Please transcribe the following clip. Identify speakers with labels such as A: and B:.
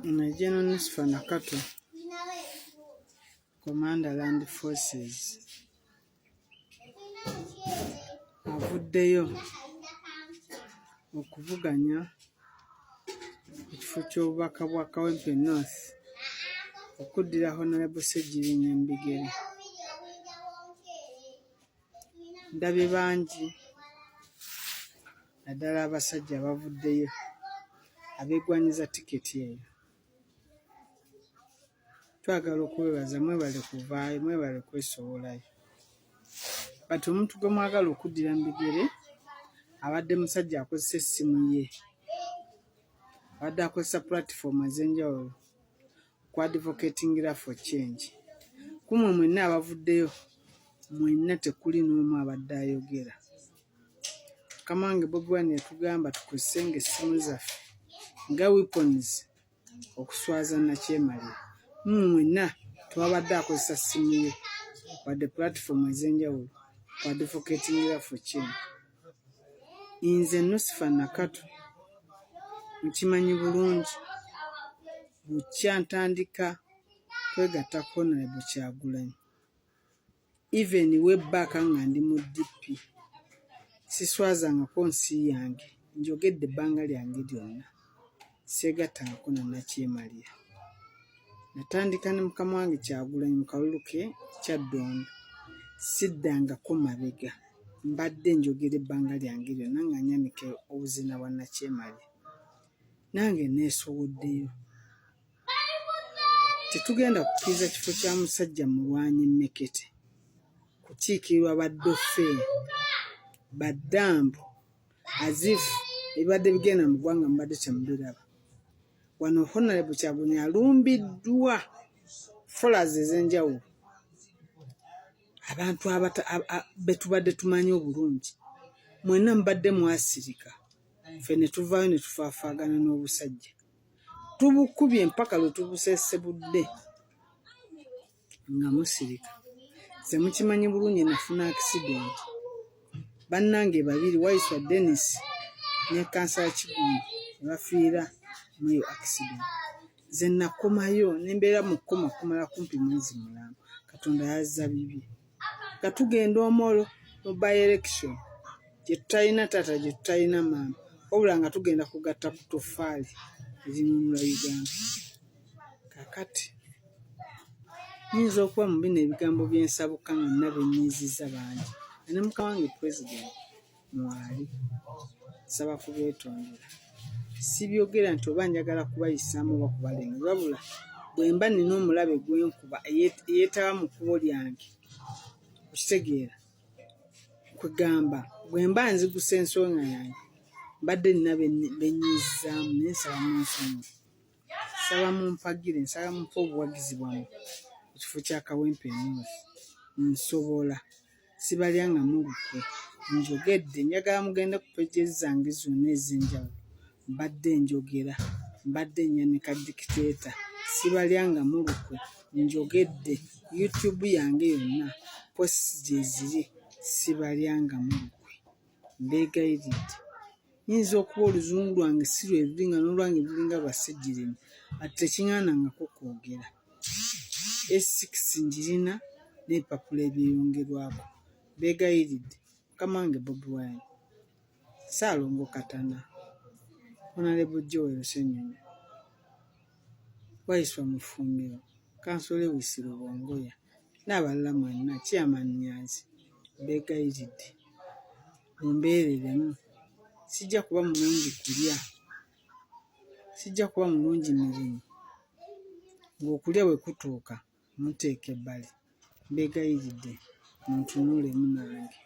A: General Nsifa Nakato, Commander Land Forces, avuddeyo okuvuganya ekifo ky'obubaka bwa Kawempe North okuddira Honorable Ssegirinya Mbigere. Ndabye bangi naddala abasajja bavuddeyo abeegwanyiza tiketi eyo. Twagala okwebaza, mwebale kuvaayo, mwebale kwesowolayo. Kati omuntu gwe mwagala okuddira Mbigere abadde musajja akozesa essimu ye, abadde akozesa platform ez'enjawulo ku advocatingira for change. Kumwe mwenna abavuddeyo, mwenna tekuli n'omu abadde ayogera. Kamange Bobi Wine yatugamba tukozesenga essimu zaffe nga weapons okuswaza Nakyemalira. Mwenna twabadde akozesa ssimu ye wadde platform ez'enjawulo ku advocatingira for change. Nze Nsifa Nakato nkimanyi bulungi, bukya ntandika kwegatta Honorable Kyagulanyi. Even way back nga ndi mu DP siswazangako nsi yange, njogedde ebbanga lyange lyonna, seegattangako na Nakyemalira. Natandika ne mukama wange Kyagulanyi mu kalulu ke Kyaddondo, siddangako mabega, mbadde njogera ebbanga lyange lyonna nga nyanika obuzina bwa Nakyemalira. Nange neesowoddeyo. Tetugenda kukkiriza kifo kya musajja mulwanyi Mmekete kukiikirirwa baddofe baddambu azifu ebibadde bigenda mu ggwanga mubadde temubiraba. Wano Honorable Kyagulanyi alumbiddwa folas ez'enjawulo, abantu be tubadde tumanyi obulungi. Mwenna mubadde mwasirika, ffe ne tuvaayo ne tufaafaagana n'obusajja. Tubukubye mpaka lwe tubuseesebudde nga musirika. Nze mukimanyi bulungi nafuna accident. Bannange babiri, Waiswa Dennis ne Kansala Kigumba, ne bafiira mu eyo accident. Nze nakomayo ne mbeera mu kkoma kumala kumpi mwezi mulamba. Katonda yazza bibi. Nga tugenda Omoro mu by-election gye tutalina taata gye tutalina maama, wabula nga tugenda kugatta ku toffaali erinyumula Uganda. Kakati nyinza okuba mu bino ebigambo byensabuka nga nna benyiizizza bangi. Ne mukama wange President mwali, nsaba kubeetondera. Sibyogera nti oba njagala kubayisaamu oba kubalenga, wabula bwe mba nina omulabe gwenkuba eyeetaba mu kkubo lyange, okitegeera kwegamba bwe mba nzigusa ensonga yange mbadde nina benyiizizaamu, naye nsaba munsonyi, nsaba mumpagire, nsaba mumpe obuwagizi bwammwe ku kifo kya Kawempe North. Nsobola, sibalyanga mulukwe, njogedde, njagala mugende ku pages zange zonna ez'enjawulo, mbadde njogera, mbadde nyanika dictator, sibalyanga mulukwe, njogedde. YouTube yange yonna posts gye ziri, sibalyanga mulukwe. Mbeegayiridde. Nyinza okuba oluzungu lwange si lwe luli nga n'olwange lulinga lwa Ssegirinya, ate tekiŋŋaanangako kwogera. S6 njirina n'ebipapula ebyeyongerwako. Mbeegayiridde. Mukama wange Bobi Wine, Ssaalongo Katana, Honorable Joel Ssenyonyi, Waiswa Mufumbiro, Kansole Lewis Rubongoya n'abalala mwenna, Chairman Nyanzi, mbeegayiridde mumbeereremu. Sijja kuba mulungi kulya, sijja kuba mulungi mirimu, ng'okulya bwe kutuuka muteeka ebbali. Mbeegayiridde muntunuulemu nange.